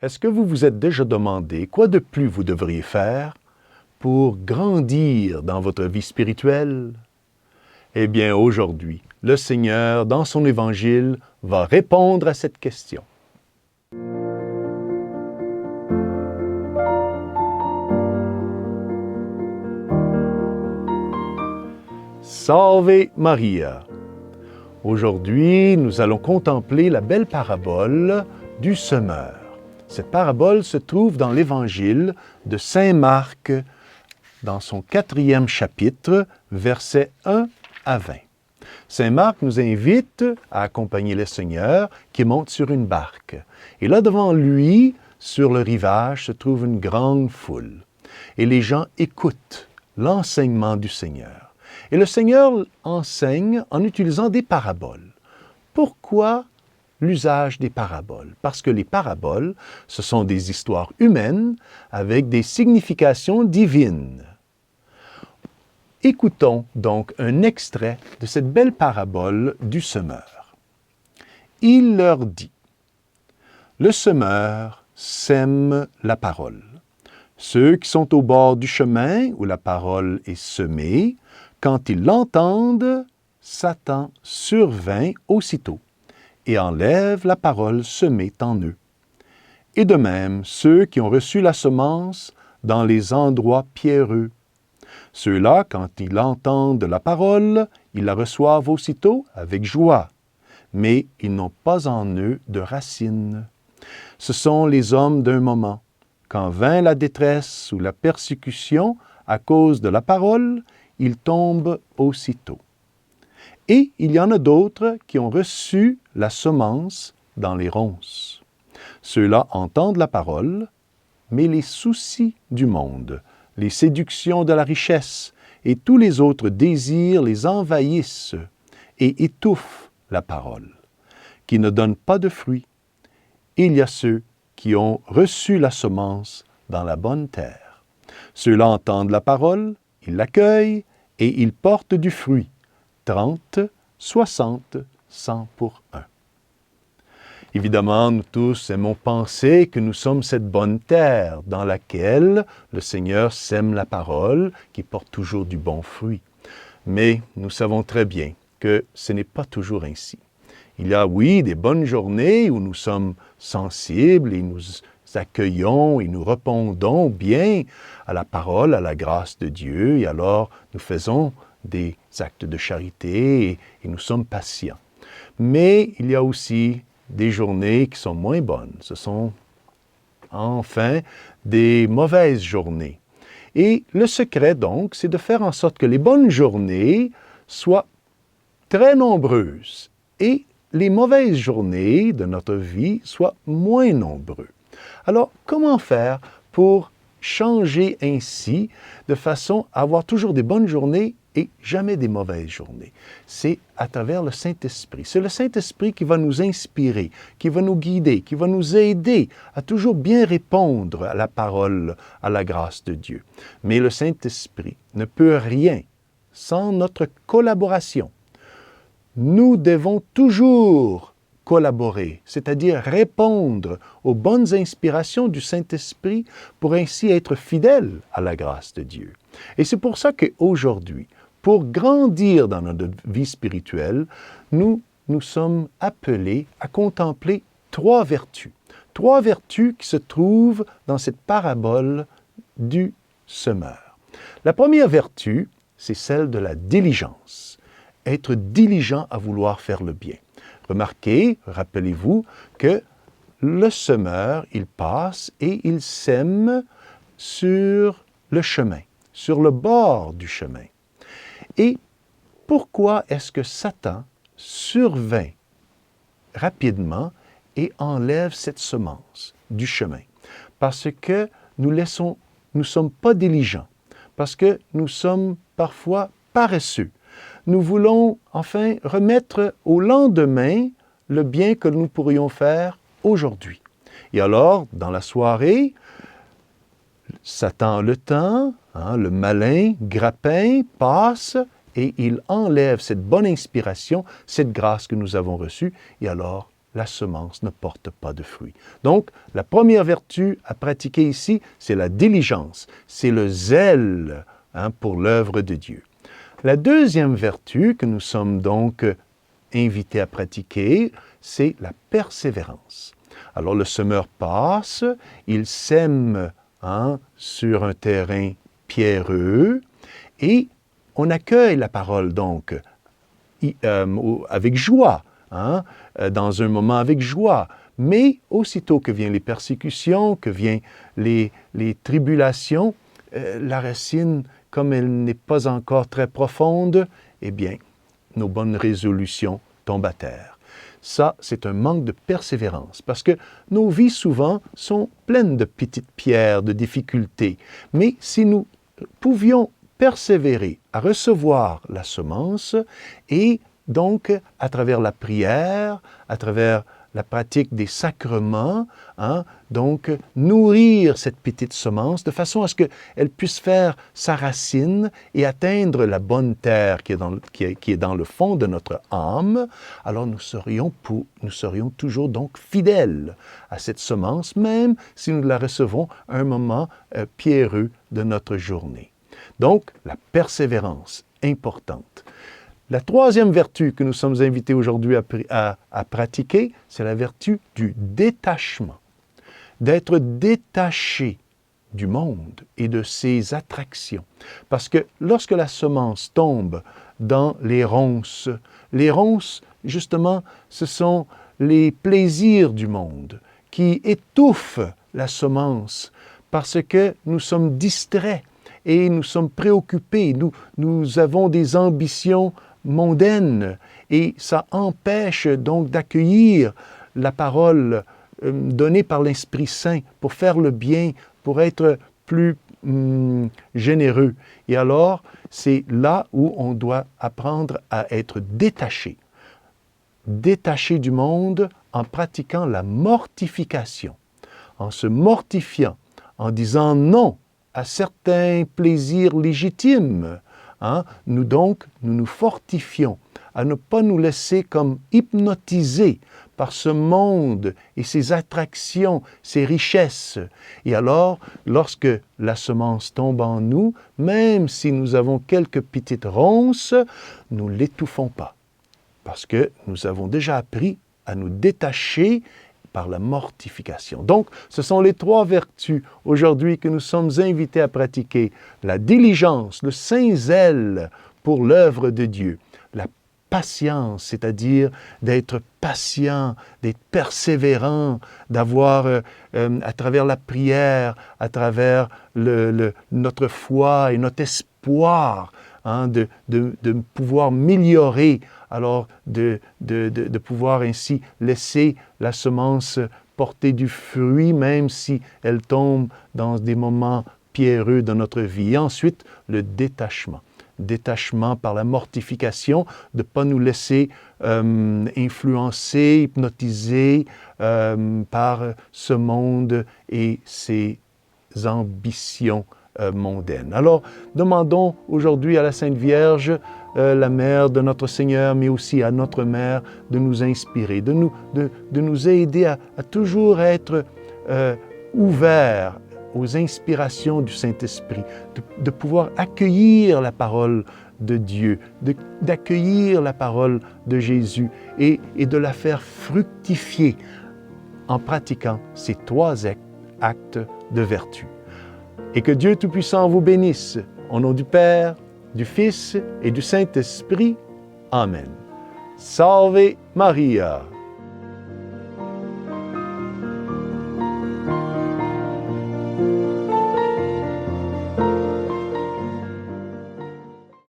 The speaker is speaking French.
Est-ce que vous vous êtes déjà demandé quoi de plus vous devriez faire pour grandir dans votre vie spirituelle? Eh bien, aujourd'hui, le Seigneur, dans son Évangile, va répondre à cette question. Salve Maria! Aujourd'hui, nous allons contempler la belle parabole du semeur. Cette parabole se trouve dans l'Évangile de Saint Marc, dans son 4e chapitre, versets 1 à 20. Saint Marc nous invite à accompagner le Seigneur qui monte sur une barque. Et là, devant lui, sur le rivage, se trouve une grande foule. Et les gens écoutent l'enseignement du Seigneur. Et le Seigneur enseigne en utilisant des paraboles. Pourquoi l'usage des paraboles? Parce que les paraboles, ce sont des histoires humaines avec des significations divines. Écoutons donc un extrait de cette belle parabole du semeur. Il leur dit, « Le semeur sème la parole. Ceux qui sont au bord du chemin où la parole est semée, quand ils l'entendent, Satan survint aussitôt et enlève la parole semée en eux. Et de même, ceux qui ont reçu la semence dans les endroits pierreux. Ceux-là, quand ils entendent la parole, ils la reçoivent aussitôt avec joie, mais ils n'ont pas en eux de racines. Ce sont les hommes d'un moment. Quand vint la détresse ou la persécution à cause de la parole, ils tombent aussitôt. Et il y en a d'autres qui ont reçu la semence dans les ronces. Ceux-là entendent la parole, mais les soucis du monde, les séductions de la richesse et tous les autres désirs les envahissent et étouffent la parole, qui ne donne pas de fruits. Il y a ceux qui ont reçu la semence dans la bonne terre. Ceux-là entendent la parole, ils l'accueillent et ils portent du fruit, 30, 60, 100 pour 1. Évidemment, nous tous aimons penser que nous sommes cette bonne terre dans laquelle le Seigneur sème la parole qui porte toujours du bon fruit. Mais nous savons très bien que ce n'est pas toujours ainsi. Il y a, oui, des bonnes journées où nous sommes sensibles et nous accueillons et nous répondons bien à la parole, à la grâce de Dieu, et alors nous faisons des actes de charité et nous sommes patients. Mais il y a aussi des journées qui sont moins bonnes. Ce sont enfin des mauvaises journées. Et le secret donc, c'est de faire en sorte que les bonnes journées soient très nombreuses et les mauvaises journées de notre vie soient moins nombreuses. Alors, comment faire pour changer ainsi de façon à avoir toujours des bonnes journées et jamais des mauvaises journées? C'est à travers le Saint-Esprit. C'est le Saint-Esprit qui va nous inspirer, qui va nous guider, qui va nous aider à toujours bien répondre à la parole, à la grâce de Dieu. Mais le Saint-Esprit ne peut rien sans notre collaboration. Nous devons toujours collaborer, c'est-à-dire répondre aux bonnes inspirations du Saint-Esprit pour ainsi être fidèles à la grâce de Dieu. Et c'est pour ça qu'aujourd'hui, pour grandir dans notre vie spirituelle, nous sommes appelés à contempler 3 vertus. 3 vertus qui se trouvent dans cette parabole du semeur. La première vertu, c'est celle de la diligence. Être diligent à vouloir faire le bien. Remarquez, rappelez-vous que le semeur, il passe et il sème sur le chemin, sur le bord du chemin. Et pourquoi est-ce que Satan survint rapidement et enlève cette semence du chemin? Parce que nous ne sommes pas diligents, parce que nous sommes parfois paresseux. Nous voulons enfin remettre au lendemain le bien que nous pourrions faire aujourd'hui. Et alors, dans la soirée, Satan a le temps, le malin grappin passe et il enlève cette bonne inspiration, cette grâce que nous avons reçue, et alors la semence ne porte pas de fruits. Donc, la première vertu à pratiquer ici, c'est la diligence, c'est le zèle pour l'œuvre de Dieu. La deuxième vertu que nous sommes donc invités à pratiquer, c'est la persévérance. Alors, le semeur passe, il sème sur un terrain pierreux et on accueille la parole donc avec joie, dans un moment avec joie. Mais aussitôt que viennent les persécutions, que viennent les tribulations, la racine, comme elle n'est pas encore très profonde, eh bien, nos bonnes résolutions tombent à terre. Ça, c'est un manque de persévérance, parce que nos vies, souvent, sont pleines de petites pierres, de difficultés. Mais si nous pouvions persévérer à recevoir la semence et donc, à travers la prière, à travers la pratique des sacrements, donc nourrir cette petite semence de façon à ce qu'elle puisse faire sa racine et atteindre la bonne terre qui est dans le fond de notre âme, alors nous serions toujours donc fidèles à cette semence, même si nous la recevons à un moment pierreux de notre journée. Donc, la persévérance, importante. La troisième vertu que nous sommes invités aujourd'hui à pratiquer, c'est la vertu du détachement. D'être détaché du monde et de ses attractions. Parce que lorsque la semence tombe dans les ronces, justement, ce sont les plaisirs du monde qui étouffent la semence parce que nous sommes distraits et nous sommes préoccupés, nous avons des ambitions mondaine et ça empêche donc d'accueillir la parole donnée par l'Esprit Saint pour faire le bien, pour être plus généreux. Et alors, c'est là où on doit apprendre à être détaché du monde en pratiquant la mortification, en se mortifiant, en disant non à certains plaisirs légitimes. Nous nous fortifions à ne pas nous laisser comme hypnotiser par ce monde et ses attractions, ses richesses. Et alors, lorsque la semence tombe en nous, même si nous avons quelques petites ronces, nous ne l'étouffons pas, parce que nous avons déjà appris à nous détacher par la mortification. Donc, ce sont les trois vertus aujourd'hui que nous sommes invités à pratiquer. La diligence, le saint zèle pour l'œuvre de Dieu. La patience, c'est-à-dire d'être patient, d'être persévérant, d'avoir, à travers la prière, à travers notre foi et notre espoir, de pouvoir améliorer, alors de pouvoir ainsi laisser la semence porter du fruit, même si elle tombe dans des moments pierreux de notre vie. Et ensuite, le détachement. Détachement par la mortification, de ne pas nous laisser influencer, hypnotiser par ce monde et ses ambitions mondaine. Alors, demandons aujourd'hui à la Sainte Vierge, la Mère de notre Seigneur, mais aussi à notre Mère, de nous inspirer, de nous aider à toujours être ouverts aux inspirations du Saint-Esprit, de pouvoir accueillir la parole de Dieu, d'accueillir la parole de Jésus et de la faire fructifier en pratiquant ces trois actes de vertu. Et que Dieu Tout-Puissant vous bénisse, au nom du Père, du Fils et du Saint-Esprit. Amen. Salve Maria!